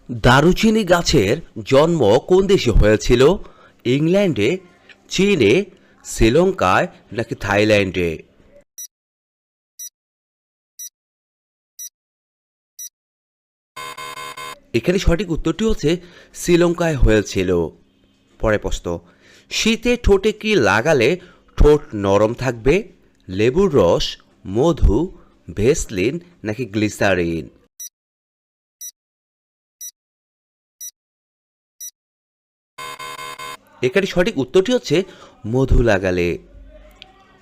দারুচিনি গাছের জন্ম কোন দেশে হয়েছিল? ইংল্যান্ডে, চীনে, শ্রীলঙ্কায় নাকি থাইল্যান্ডে? এখানে সঠিক উত্তরটি হচ্ছে শ্রীলঙ্কায় হয়েছিল। পরে প্রশ্ন, শীতে ঠোঁটে কি লাগালে ঠোঁট নরম থাকবে? লেবুর রস, মধু, ভেসলিন নাকি গ্লিসারিন? এখানে সঠিক উত্তরটি হচ্ছে মধু লাগালে।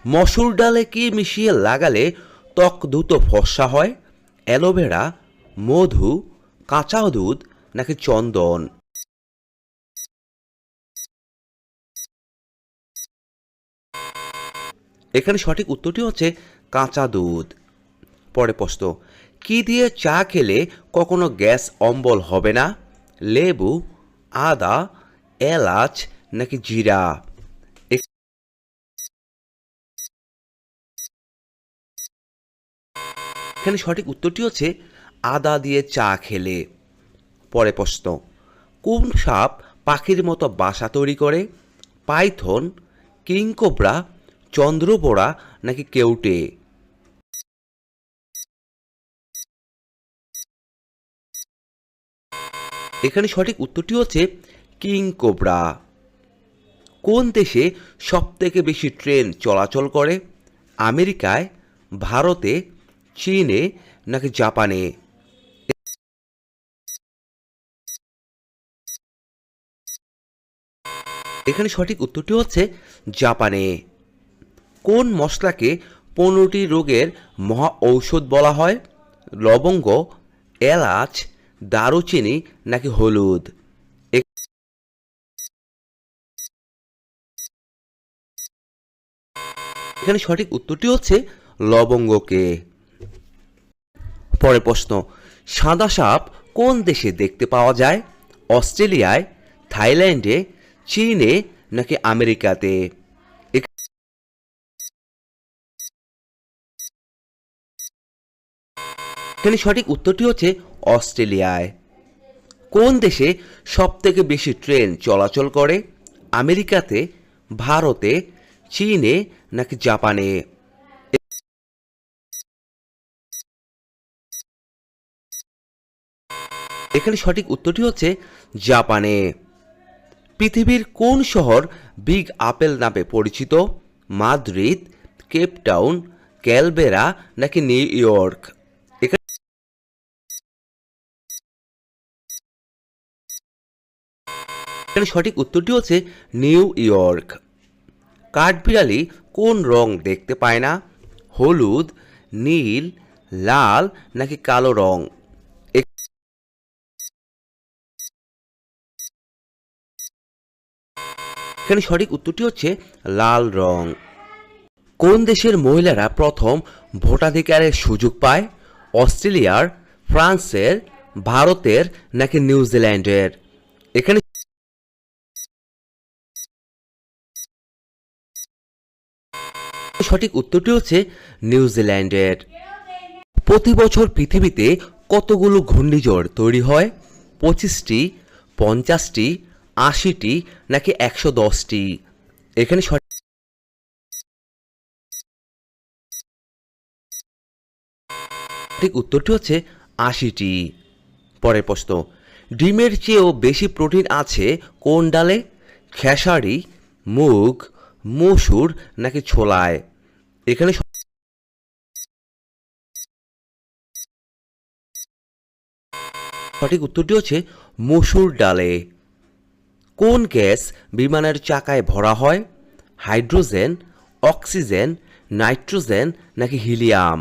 মসুর ডালে কি মিশিয়ে লাগালে ত্বক দ্রুত ফর্সা হয়? অ্যালোভেরা, মধু, কাঁচা দুধ নাকি চন্দন? এখানে সঠিক উত্তরটি হচ্ছে কাঁচা দুধ। পরে প্রশ্ন, কি দিয়ে চা খেলে কখনো গ্যাস অম্বল হবে না? লেবু, আদা, এলাচ নাকি জিরা? এখানে সঠিক উত্তরটি হচ্ছে আদা দিয়ে চা খেলে। পরে প্রশ্ন, কোন সাপ পাখির মতো বাসা তৈরি করে? পাইথন, কিংকোবরা, চন্দ্রবোড়া নাকি কেউটে? এখানে সঠিক উত্তরটি হচ্ছে কিংকোবরা। কোন দেশে সবথেকে বেশি ট্রেন চলাচল করে? আমেরিকায়, ভারতে, চীনে নাকি জাপানে? এখানে সঠিক উত্তরটি হচ্ছে জাপানে। কোন মশলাকে 15টি রোগের মহা ঔষধ বলা হয়? লবঙ্গ, এলাচ, দারুচিনি নাকি হলুদ? এখানে সঠিক উত্তরটি হচ্ছে লবঙ্গকে। পরের প্রশ্ন, সাদা সাপ কোন দেশে দেখতে পাওয়া যায়? অস্ট্রেলিয়ায়, থাইল্যান্ডে, চীনে নাকি আমেরিকাতে? এখানে সঠিক উত্তরটি হচ্ছে অস্ট্রেলিয়ায়। কোন দেশে সবথেকে বেশি ট্রেন চলাচল করে? আমেরিকাতে, ভারতে, চীনে নাকি জাপানে? এখানে সঠিক উত্তরটি হচ্ছে জাপানে। পৃথিবীর কোন শহর বিগ আপেল নামে পরিচিত? মাদ্রিদ, কেপটাউন, ক্যালবেরা নাকি নিউ ইয়র্ক? এখানে সঠিক উত্তরটি হচ্ছে নিউ ইয়র্ক। কাঠবিড়ালি কোন রং দেখতে পায় না? হলুদ, নীল, লাল নাকি কালো রং? এখানে সঠিক উত্তরটি হচ্ছে লাল রং। কোন দেশের মহিলারা প্রথম ভোটাধিকারের সুযোগ পায়? অস্ট্রেলিয়ার, ফ্রান্সের, ভারতের নাকি নিউজিল্যান্ডের? এখানে সঠিক উত্তরটি হচ্ছে নিউজিল্যান্ডের। প্রতি বছর পৃথিবীতে কতগুলো ঘূর্ণিঝড় তৈরি হয়? 25টি, 50টি, 80টি নাকি 110টি? এখানে সঠিক উত্তরটি হচ্ছে 80টি। পরের প্রশ্ন, ডিমের চেয়েও বেশি প্রোটিন আছে কোন ডালে? খেসারি, মুগ, মসুর নাকি ছোলায়? এখানে সঠিক উত্তরটি হচ্ছে মসুর ডালে। কোন গ্যাস বিমানের চাকায় ভরা হয়? হাইড্রোজেন, অক্সিজেন, নাইট্রোজেন নাকি হিলিয়াম?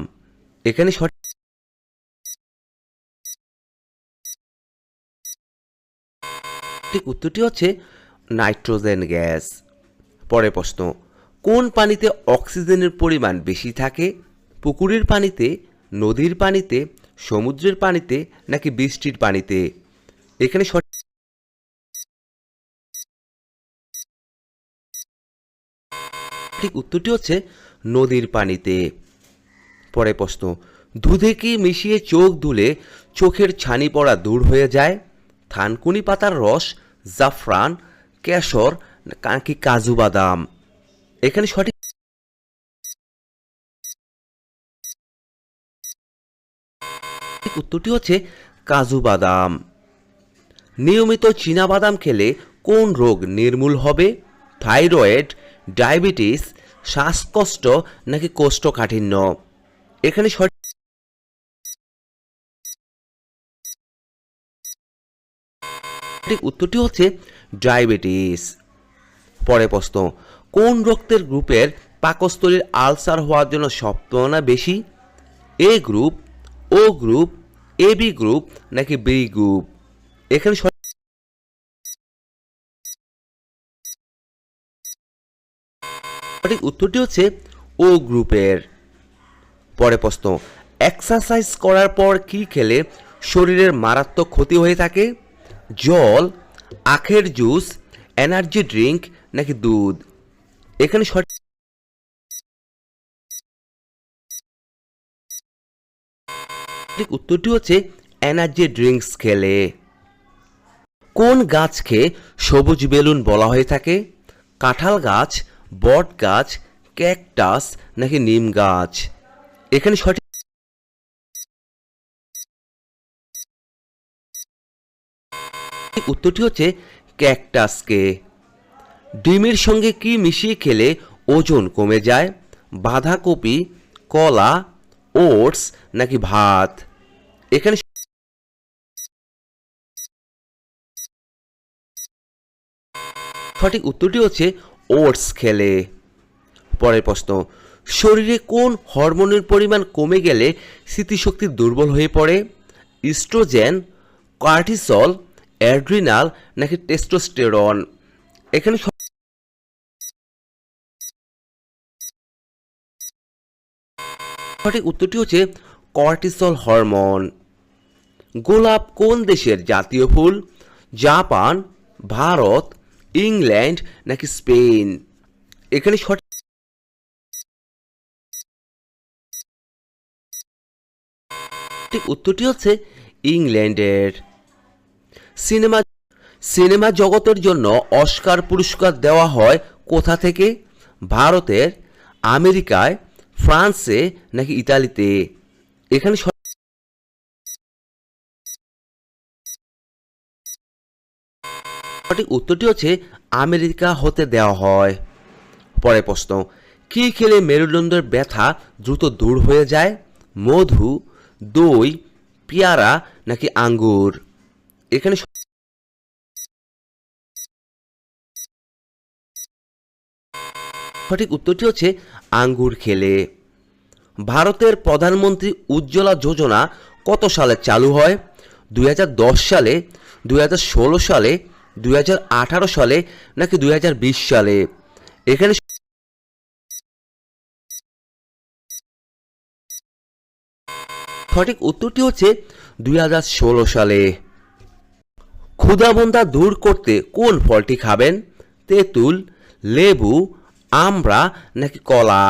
এখানে সঠিক উত্তরটি হচ্ছে নাইট্রোজেন গ্যাস। পরের প্রশ্ন, কোন পানিতে অক্সিজেনের পরিমাণ বেশি থাকে? পুকুরের পানিতে, নদীর পানিতে, সমুদ্রের পানিতে নাকি বৃষ্টির পানিতে? এখানে সঠিক উত্তরটি হচ্ছে নদীর পানিতে। পরের প্রশ্ন, দুধে কি মিশিয়ে চোখ ধুলে চোখের ছানি পড়া দূর হয়ে যায়? থানকুনি পাতার রস, জাফরান, কেশর নাকি কাজু বাদাম? এখানে সঠিক উত্তরটি হচ্ছে কাজু বাদাম। নিয়মিত চীনাবাদাম খেলে কোন রোগ নির্মূল হবে? থাইরয়েড, ডায়াবেটিস, শ্বাসকষ্ট নাকি কোষ্ঠকাঠিন্য? এখানে সঠিক উত্তরটি হচ্ছে ডায়াবেটিস। পরে প্রশ্ন, কোন রক্তের গ্রুপের পাকস্থলীর আলসার হওয়ার জন্য সম্ভাবনা বেশি? এ group, O group, A B group নাকি বি গ্রুপ? এখানে সঠিক উত্তরটি হচ্ছে ও গ্রুপের। পরে প্রশ্ন, এক্সারসাইজ করার পর কি খেলে শরীরের মারাত্মক ক্ষতি হয়ে থাকে? জল, আখের জুস, এনার্জি ড্রিঙ্ক নাকি দুধ? এখানে সঠিক উত্তরটি হচ্ছে এনার্জি ড্রিঙ্কস খেলে। কোন গাছকে সবুজ বেলুন বলা হয়ে থাকে? কাঁঠাল গাছ, বট গাছ, ক্যাকটাস নাকি নিম গাছ? এখানে সঠিক উত্তরটি হচ্ছে ক্যাকটাসকে। ডিমের সঙ্গে কি মিশিয়ে খেলে ওজন কমে যায়? বাঁধাকপি, কলা, ওটস নাকি ভাত? এখানে সঠিক উত্তরটি হচ্ছে ওটস খেলে। পরের প্রশ্ন, শরীরে কোন হরমোনের পরিমাণ কমে গেলে স্মৃতিশক্তি দুর্বল হয়ে পড়ে? ইস্ট্রোজেন, কর্টিসল, অ্যাড্রিনাল নাকি টেস্টোস্টেরন? এখানে সঠিক উত্তরটি হচ্ছে কর্টিসল হরমোন। গোলাপ কোন দেশের জাতীয় ফুল? জাপান, ভারত, ইংল্যান্ড নাকি স্পেন? এখানে সঠিক উত্তরটি হচ্ছে ইংল্যান্ডের। সিনেমা সিনেমা জগতের জন্য অস্কার পুরস্কার দেওয়া হয় কোথা থেকে? ভারতের, আমেরিকায়, ফ্রান্সে নাকি ইতালিতে? এখানে সঠিক উত্তরটি হচ্ছে আমেরিকা হতে দেওয়া হয়। পরের প্রশ্ন, কি খেলে মেরুদণ্ডের ব্যথা দ্রুত দূর হয়ে যায়? মধু, দই, পেয়ারা নাকি আঙ্গুর? এখানে সঠিক উত্তরটি হচ্ছে আঙ্গুর খেলে। ভারতের প্রধানমন্ত্রী উজ্জ্বলা যোজনা কত সালে চালু হয়? 2010 সালে, 2016 সালে, 2018 সালে নাকি 2020 সালে? এখানে সঠিক উত্তরটি হচ্ছে 2016 সালে। ক্ষুধামন্দা দূর করতে কোন ফলটি খাবেন? তেঁতুল, লেবু, আমড়া নাকি কলা?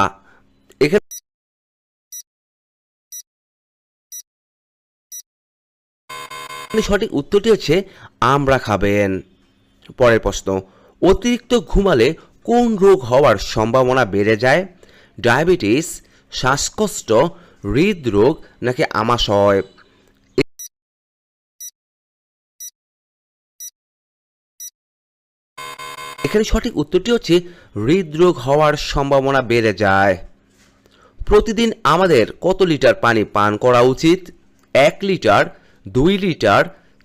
এখানে সঠিক উত্তরটি হচ্ছে আমড়া খাবেন। পরের প্রশ্ন, অতিরিক্ত ঘুমালে কোন রোগ হওয়ার সম্ভাবনা বেড়ে যায়? ডায়াবেটিস, শ্বাসকষ্ট, হৃদরোগ নাকি আমাশয়? এখানে সঠিক উত্তরটি হচ্ছে হৃদরোগ হওয়ার সম্ভাবনা বেড়ে যায়। প্রতিদিন আমাদের কত লিটার পানি পান করা উচিত? 1 লিটার, 2 লিটার,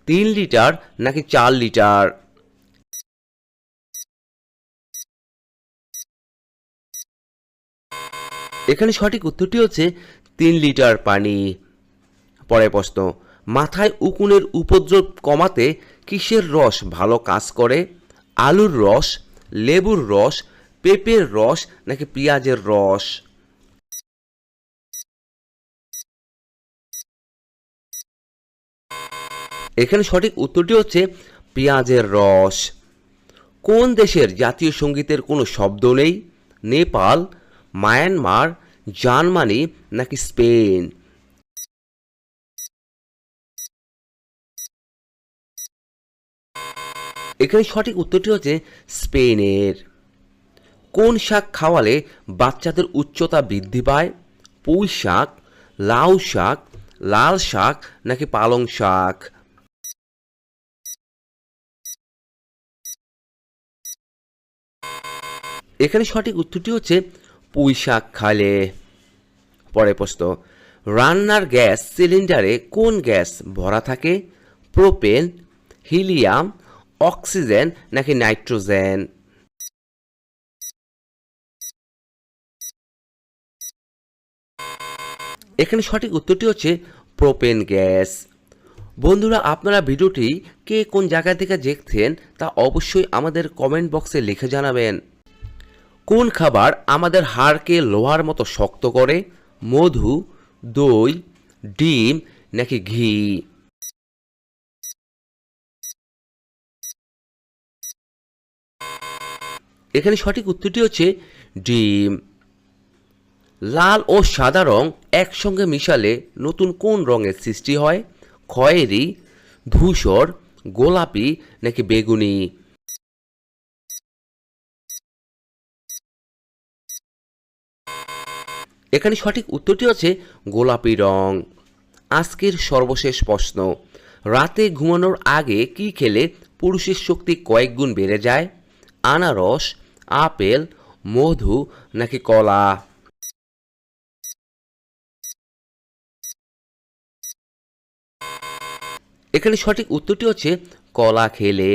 3 লিটার নাকি 4 লিটার? এখানে সঠিক উত্তরটি হচ্ছে 3 লিটার পানি। পরের প্রশ্ন, মাথায় উকুনের উপদ্রব কমাতে কিসের রস ভালো কাজ করে? আলুর রস, লেবুর রস, পেঁপের রস নাকি পেঁয়াজের রস? এখানে সঠিক উত্তরটি হচ্ছে পেঁয়াজের রস। কোন দেশের জাতীয় সঙ্গীতের কোনো শব্দ নেই? নেপাল, মায়ানমার, জার্মানি নাকি স্পেন? এখানে সঠিক উত্তরটি হচ্ছে স্পেনের। কোন শাক খাওয়ালে বাচ্চাদের উচ্চতা বৃদ্ধি পায়? পুঁই শাক, লাউ শাক, লাল শাক নাকি পালং শাক? এখানে সঠিক উত্তরটি হচ্ছে পুঁই শাক খালে। পরের প্রশ্ন, রান্নার গ্যাস সিলিন্ডারে কোন গ্যাস ভরা থাকে? প্রোপেন, হিলিয়াম, অক্সিজেন নাকি নাইট্রোজেন? এখানে সঠিক উত্তরটি হচ্ছে প্রোপেন গ্যাস। বন্ধুরা, আপনারা ভিডিওটি কে কোন জায়গা থেকে দেখছেন তা অবশ্যই আমাদের কমেন্ট বক্সে লিখে জানাবেন। কোন খাবার আমাদের হাড়কে লোহার মতো শক্ত করে? মধু, দই, ডিম নাকি ঘি? এখানে সঠিক উত্তরটি হচ্ছে ডিম। লাল ও সাদা রং একসঙ্গে মিশালে নতুন কোন রঙের সৃষ্টি হয়? খয়েরি, ধূসর, গোলাপি নাকি বেগুনি? এখানে সঠিক উত্তরটি হচ্ছে গোলাপি রং। আজকের সর্বশেষ প্রশ্ন, রাতে ঘুমানোর আগে কি খেলে পুরুষের শক্তি কয়েক গুণ বেড়ে যায়? আনারস, আপেল, মধু নাকি কলা? এখানে সঠিক উত্তরটি হচ্ছে কলা খেলে।